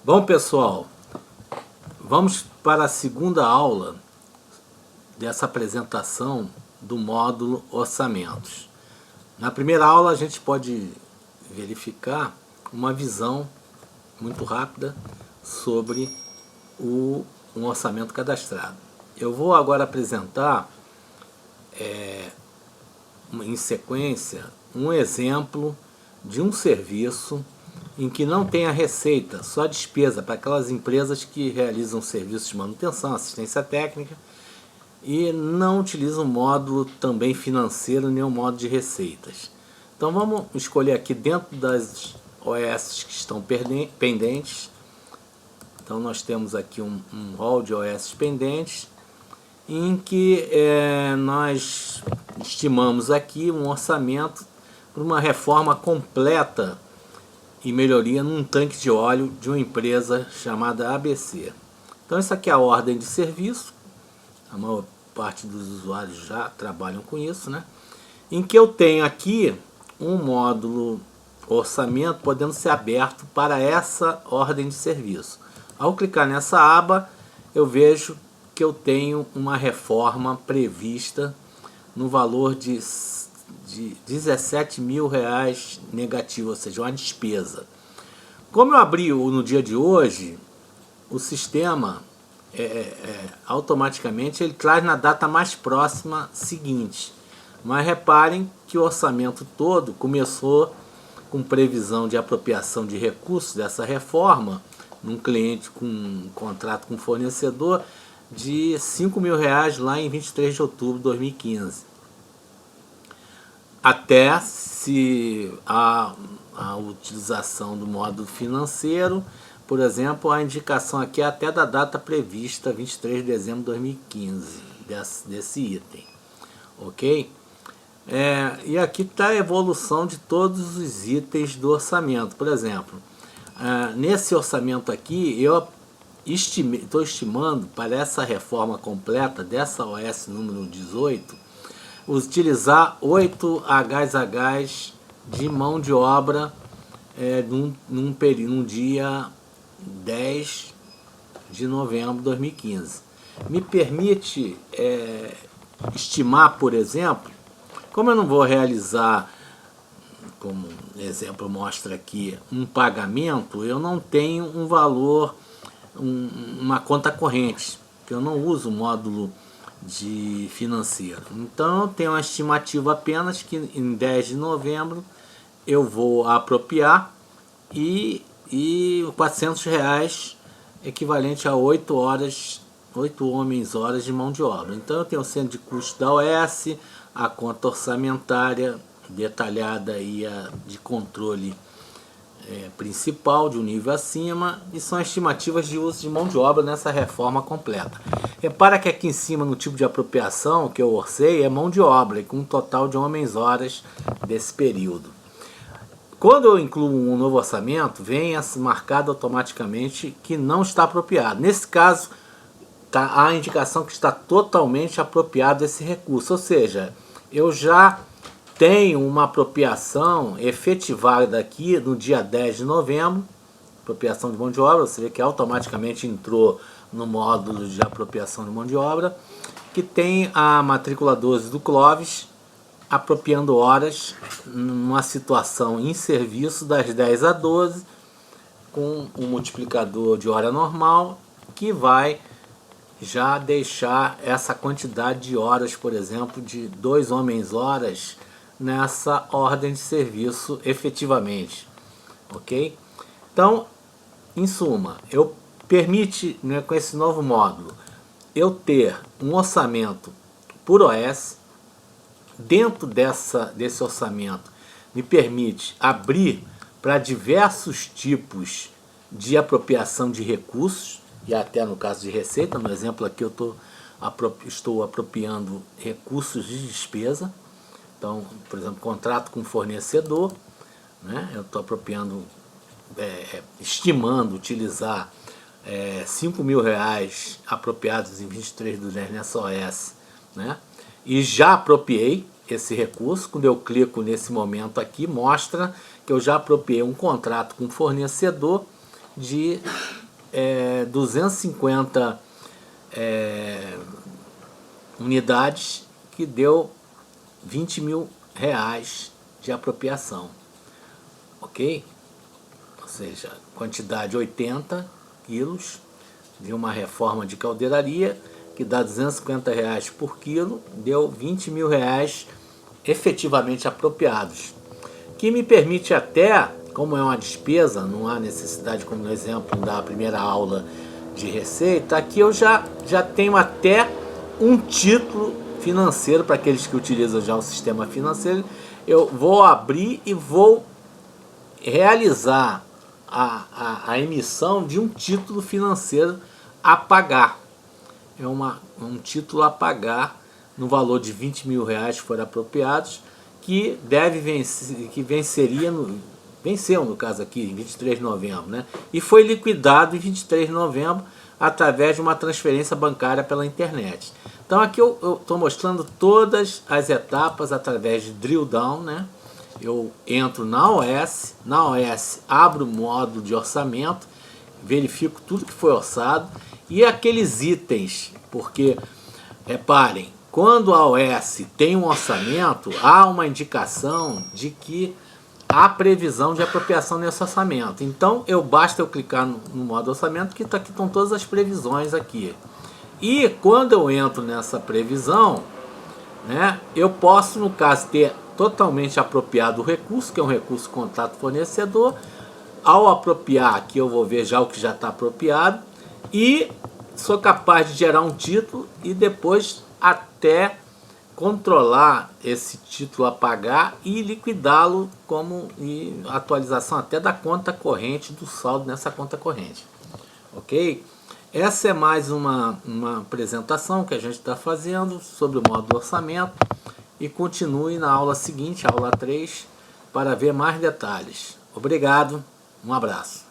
Bom, pessoal, vamos para a segunda aula dessa apresentação do módulo Orçamentos. Na primeira aula a gente pode verificar uma visão muito rápida sobre um orçamento cadastrado. Eu vou agora apresentar em sequência um exemplo de um serviço em que não tem a receita, só a despesa para aquelas empresas que realizam serviços de manutenção, assistência técnica e não utilizam o módulo também financeiro nem o módulo de receitas. Então vamos escolher aqui dentro das OS que estão pendentes. Então nós temos aqui um rol de OS pendentes em que nós estimamos aqui um orçamento para uma reforma completa e melhoria num tanque de óleo de uma empresa chamada ABC. Então isso aqui é a ordem de serviço, a maior parte dos usuários já trabalham com isso, né? Em que eu tenho aqui um módulo orçamento podendo ser aberto para essa ordem de serviço. Ao clicar nessa aba, eu vejo que eu tenho uma reforma prevista no valor de R$17 mil negativo, ou seja, uma despesa. Como eu abri no dia de hoje, o sistema automaticamente ele traz na data mais próxima seguinte. Mas reparem que o orçamento todo começou com previsão de apropriação de recursos dessa reforma, num cliente com um contrato com fornecedor, de R$5 mil lá em 23 de outubro de 2015. Até se a utilização do módulo financeiro, por exemplo, a indicação aqui é até da data prevista, 23 de dezembro de 2015, desse item. Ok? E aqui está a evolução de todos os itens do orçamento. Por exemplo, nesse orçamento aqui, eu estou estimando para essa reforma completa dessa OS número 18, utilizar 8 HH de mão de obra num dia 10 de novembro de 2015. Me permite estimar, por exemplo, como eu não vou realizar, como exemplo mostra aqui, um pagamento, eu não tenho um valor, uma conta corrente, que eu não uso o módulo de financeiro. Então eu tenho uma estimativa apenas que em 10 de novembro eu vou apropriar e R$400 equivalente a 8 homens-horas de mão de obra. Então eu tenho o centro de custo da OS, a conta orçamentária detalhada e a de controle principal de um nível acima, e são estimativas de uso de mão de obra nessa reforma completa. Repara que aqui em cima no tipo de apropriação que eu orcei é mão de obra, com um total de homens-horas desse período. Quando eu incluo um novo orçamento, vem marcado automaticamente que não está apropriado. Nesse caso, tá a indicação que está totalmente apropriado esse recurso, ou seja, eu já tenho uma apropriação efetivada aqui no dia 10 de novembro, apropriação de mão de obra, você vê que automaticamente entrou no módulo de apropriação de mão de obra, que tem a matrícula 12 do Clóvis, apropriando horas numa situação em serviço das 10 a 12, com um multiplicador de hora normal, que vai já deixar essa quantidade de horas, por exemplo, de 2 homens-horas nessa ordem de serviço efetivamente, ok? Então, em suma, permite, né, com esse novo módulo, eu ter um orçamento por OS. Dentro desse orçamento me permite abrir para diversos tipos de apropriação de recursos, e até no caso de receita, no exemplo aqui eu estou apropriando recursos de despesa. Então, por exemplo, contrato com fornecedor, né? Eu estou apropriando, estimando utilizar R$5 mil apropriados em 23 do 10 nessa OS, né? E já apropriei esse recurso. Quando eu clico nesse momento aqui, mostra que eu já apropriei um contrato com fornecedor de 250 unidades, que deu R$20.000 de apropriação, ok? Ou seja, quantidade 80 quilos de uma reforma de caldeiraria, que dá R$250 por quilo, deu R$20.000 efetivamente apropriados, que me permite até, como é uma despesa, não há necessidade, como no exemplo da primeira aula de receita, aqui eu já tenho até um título financeiro para aqueles que utilizam já o sistema financeiro. Eu vou abrir e vou realizar a emissão de um título financeiro a pagar. É um título a pagar no valor de R$20.000 foram apropriados, que deve vencer, que venceu no caso aqui em 23 de novembro, né? E foi liquidado em 23 de novembro através de uma transferência bancária pela internet. Então aqui eu estou mostrando todas as etapas através de drill down, né? Eu entro na OS abro o módulo de orçamento, verifico tudo que foi orçado e aqueles itens, porque reparem, quando a OS tem um orçamento, há uma indicação de que há previsão de apropriação nesse orçamento. Então basta eu clicar no modo orçamento, que aqui estão todas as previsões aqui. E quando eu entro nessa previsão, né, eu posso, no caso, ter totalmente apropriado o recurso, que é um recurso contato fornecedor. Ao apropriar aqui, eu vou ver já o que já está apropriado e sou capaz de gerar um título e depois até controlar esse título a pagar e liquidá-lo como atualização até da conta corrente, do saldo nessa conta corrente, ok? Essa é mais uma apresentação que a gente está fazendo sobre o módulo orçamento, e continue na aula seguinte, aula 3, para ver mais detalhes. Obrigado, um abraço.